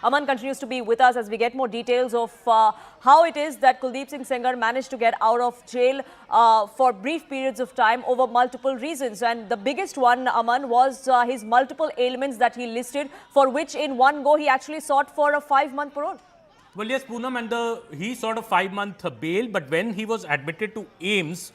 Aman continues to be with us as we get more details of how it is that Kuldeep Singh Sengar managed to get out of jail for brief periods of time over multiple reasons. And the biggest one, Aman, was his multiple ailments that he listed, for which in one go he actually sought for a 5-month parole. Well, yes, Poonam, and he sought a 5-month bail, but when he was admitted to AIIMS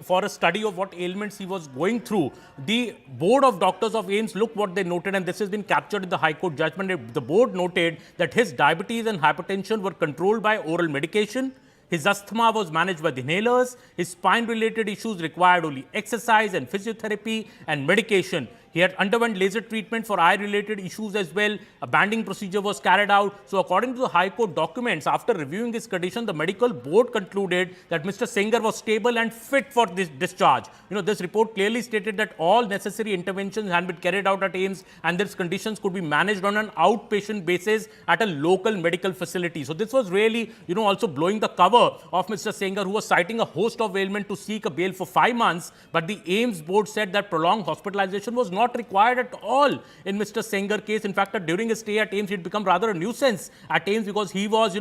for a study of what ailments he was going through, the board of doctors of AIIMS, look what they noted, and this has been captured in the High Court judgment. The board noted that his diabetes and hypertension were controlled by oral medication. His asthma was managed by the inhalers. His spine-related issues required only exercise and physiotherapy and medication. He had underwent laser treatment for eye-related issues as well. A banding procedure was carried out. So according to the High Court documents, after reviewing his condition, the medical board concluded that Mr. Sengar was stable and fit for this discharge. This report clearly stated that all necessary interventions had been carried out at AIIMS and these conditions could be managed on an outpatient basis at a local medical facility. So this was really, also blowing the cover of Mr. Sengar, who was citing a host of ailments to seek a bail for 5 months. But the AIIMS board said that prolonged hospitalization was not required at all in Mr. Sengar case. In fact, during his stay at AIIMS, he had become rather a nuisance at AIIMS because he was,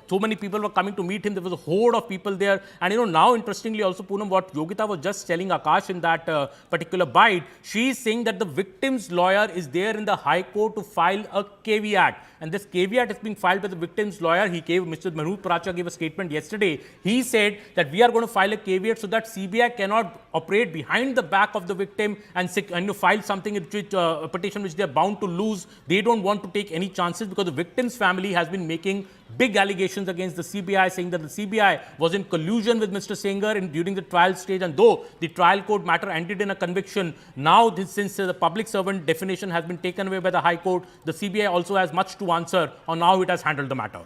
so many people were coming to meet him. There was a horde of people there. And, now interestingly also, Poonam, what Yogita was just telling Akash in that particular bite, she is saying that the victim's lawyer is there in the High Court to file a caveat. And this caveat is being filed by the victim's lawyer. Mr. Manoj Paracha gave a statement yesterday. He said that we are going to file a caveat so that CBI cannot operate behind the back of the victim and file something, a petition which they are bound to lose. They don't want to take any chances because the victim's family has been making big allegations against the CBI, saying that the CBI was in collusion with Mr. Sengar during the trial stage. And though the trial court matter ended in a conviction, now since the public servant definition has been taken away by the High Court, the CBI also has much to answer on how it has handled the matter.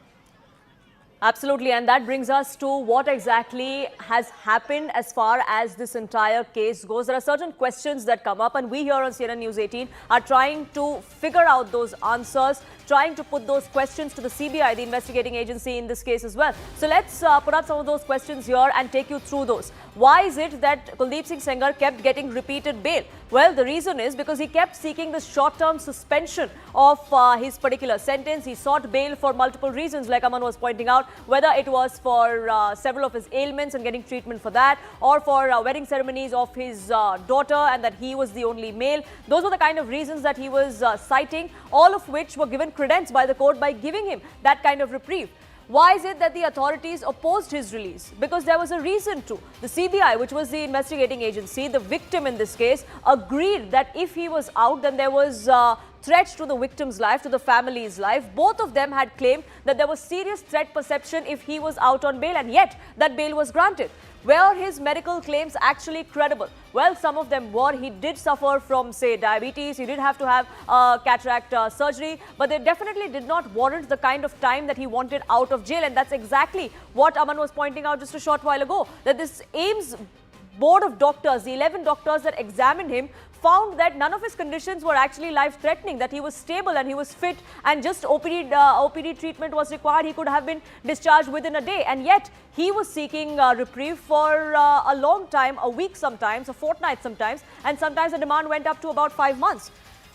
Absolutely, and that brings us to what exactly has happened as far as this entire case goes. There are certain questions that come up, and we here on CNN News 18 are trying to figure out those answers, trying to put those questions to the CBI, the investigating agency in this case as well. So let's put up some of those questions here and take you through those. Why is it that Kuldeep Singh Sengar kept getting repeated bail? Well, the reason is because he kept seeking the short-term suspension of his particular sentence. He sought bail for multiple reasons, like Aman was pointing out, whether it was for several of his ailments and getting treatment for that, or for wedding ceremonies of his daughter and that he was the only male. Those were the kind of reasons that he was citing, all of which were given credence by the court by giving him that kind of reprieve. Why is it that the authorities opposed his release? Because there was a reason to. The CBI, which was the investigating agency, the victim in this case, agreed that if he was out, then there was threat to the victim's life, to the family's life. Both of them had claimed that there was serious threat perception if he was out on bail, and yet that bail was granted. Were his medical claims actually credible? Well, some of them were. He did suffer from, say, diabetes. He did have to have cataract surgery, but they definitely did not warrant the kind of time that he wanted out of jail. And that's exactly what Aman was pointing out just a short while ago, that this AIIMS board of doctors, the 11 doctors that examined him, found that none of his conditions were actually life-threatening, that he was stable and he was fit, and just OPD treatment was required. He could have been discharged within a day, and yet he was seeking reprieve for a long time, a week sometimes, a fortnight sometimes, and sometimes the demand went up to about 5 months.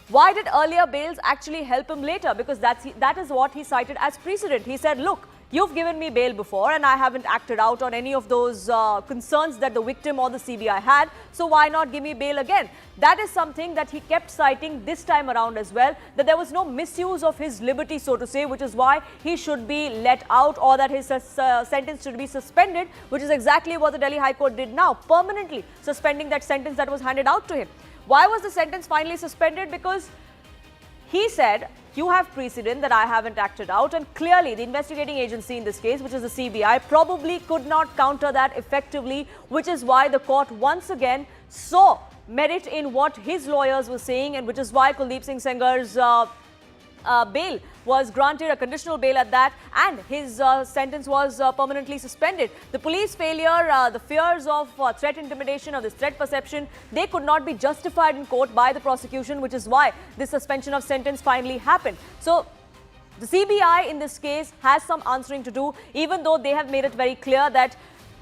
Why did earlier bails actually help him later? Because that is what he cited as precedent. He said, look, you've given me bail before and I haven't acted out on any of those concerns that the victim or the CBI had, so why not give me bail again? That is something that he kept citing this time around as well, that there was no misuse of his liberty, so to say, which is why he should be let out, or that his sentence should be suspended, which is exactly what the Delhi High Court did now, permanently suspending that sentence that was handed out to him. Why was the sentence finally suspended? Because he said, you have precedent that I haven't acted out, and clearly the investigating agency in this case, which is the CBI, probably could not counter that effectively, which is why the court once again saw merit in what his lawyers were saying, and which is why Kuldeep Singh Sengar's bail was granted, a conditional bail at that, and his sentence was permanently suspended. The police failure, the fears of threat intimidation, of this threat perception, they could not be justified in court by the prosecution, which is why this suspension of sentence finally happened. So the CBI in this case has some answering to do, even though they have made it very clear that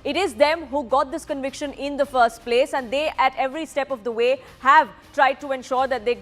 It is them who got this conviction in the first place, and they at every step of the way have tried to ensure that they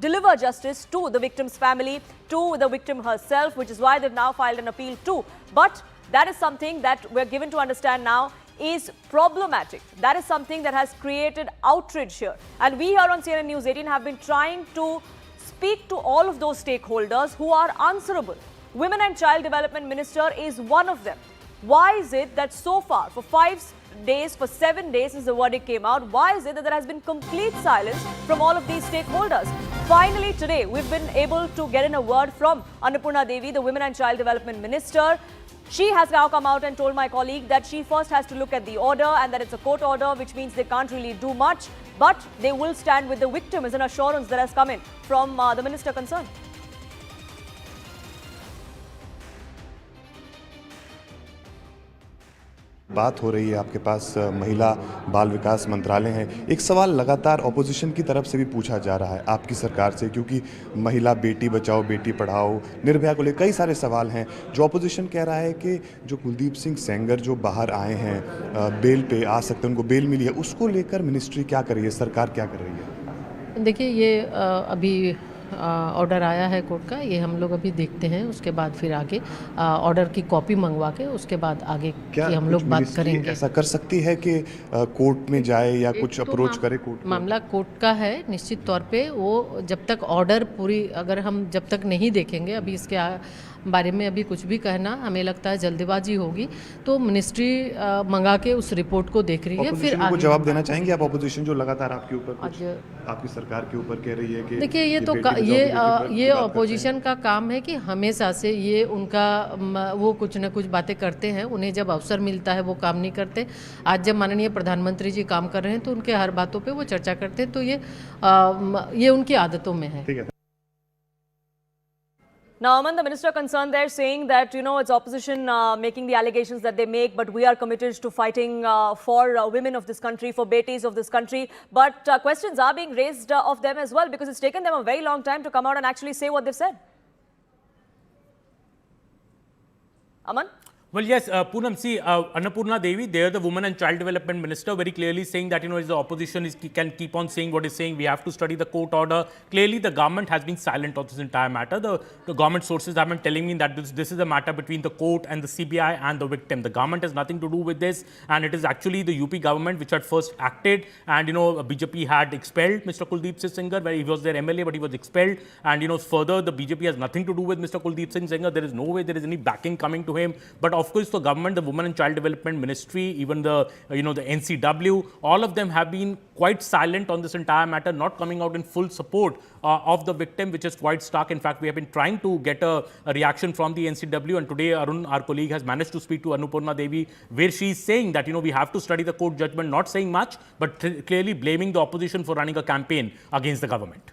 deliver justice to the victim's family, to the victim herself, which is why they've now filed an appeal too. But that is something that we're given to understand now is problematic. That is something that has created outrage here. And we here on CNN News 18 have been trying to speak to all of those stakeholders who are answerable. Women and Child Development Minister is one of them. Why is it that so far, for 5 days, for 7 days since the verdict came out, why is it that there has been complete silence from all of these stakeholders? Finally, today, we've been able to get in a word from Annapurna Devi, the Women and Child Development Minister. She has now come out and told my colleague that she first has to look at the order and that it's a court order, which means they can't really do much, but they will stand with the victim, is an assurance that has come in from the minister concerned. बात हो रही है आपके पास महिला बाल विकास मंत्रालय है। एक सवाल लगातार ऑपोजिशन की तरफ से भी पूछा जा रहा है आपकी सरकार से, क्योंकि महिला बेटी बचाओ बेटी पढ़ाओ निर्भया को लेकर कई सारे सवाल हैं। जो ऑपोजिशन कह रहा है कि जो कुलदीप सिंह सेंगर जो बाहर आए हैं बेल पे आ सकते हैं, उनको बेल मिली है, उसको लेकर मिनिस्ट्री क्या कर रही है, सरकार क्या कर रही है? देखिए, ये अभी ऑर्डर आया है कोर्ट का, ये हम लोग अभी देखते हैं, उसके बाद फिर आगे ऑर्डर की कॉपी मंगवा के उसके बाद आगे की हम लोग बात करेंगे। ऐसा कर सकती है कि कोर्ट में जाए या कुछ अप्रोच करे कोर्ट? मामला कोर्ट का है, निश्चित तौर पे वो जब तक ऑर्डर पूरी अगर हम जब तक नहीं देखेंगे, अभी इसके बारे में अभी कुछ भी कहना हमें लगता है जल्दबाजी होगी। तो मिनिस्ट्री मंगा के उस रिपोर्ट को देख रही है, फिर आगे जवाब देना चाहेंगे आप? ऑपोजिशन जो लगातार आपके ऊपर आपकी सरकार के ऊपर कह रही है कि देखिए, ये ऑपोजिशन का काम है कि हमेशा से ये उनका वो कुछ न कुछ बातें करते हैं, उन्हें जब अवसर मिलता है वो काम नहीं करते। आज जब माननीय प्रधानमंत्री जी काम कर रहे हैं तो उनके हर बातों पे वो चर्चा करते हैं, तो ये उनकी आदतों में है। ठीक है। Now, Aman, the minister concerned there saying that, it's opposition making the allegations that they make, but we are committed to fighting for women of this country, for betis of this country. But questions are being raised of them as well, because it's taken them a very long time to come out and actually say what they've said. Aman? Well, yes, Poonam, see, Annapurna Devi, they're the Women and Child Development Minister, very clearly saying that, the opposition can keep on saying what is saying. We have to study the court order. Clearly, the government has been silent on this entire matter. The government sources have been telling me that this is a matter between the court and the CBI and the victim. The government has nothing to do with this, and it is actually the UP government which had first acted. And, BJP had expelled Mr. Kuldeep Singh Sengar, where he was their MLA, but he was expelled. And, further, the BJP has nothing to do with Mr. Kuldeep Singh Sengar. There is no way there is any backing coming to him. But of course, the government, the Women and Child Development Ministry, even the NCW, all of them have been quite silent on this entire matter, not coming out in full support of the victim, which is quite stark. In fact, we have been trying to get a reaction from the NCW, and today Arun, our colleague, has managed to speak to Annapurna Devi, where she is saying that, we have to study the court judgment, not saying much, but clearly blaming the opposition for running a campaign against the government.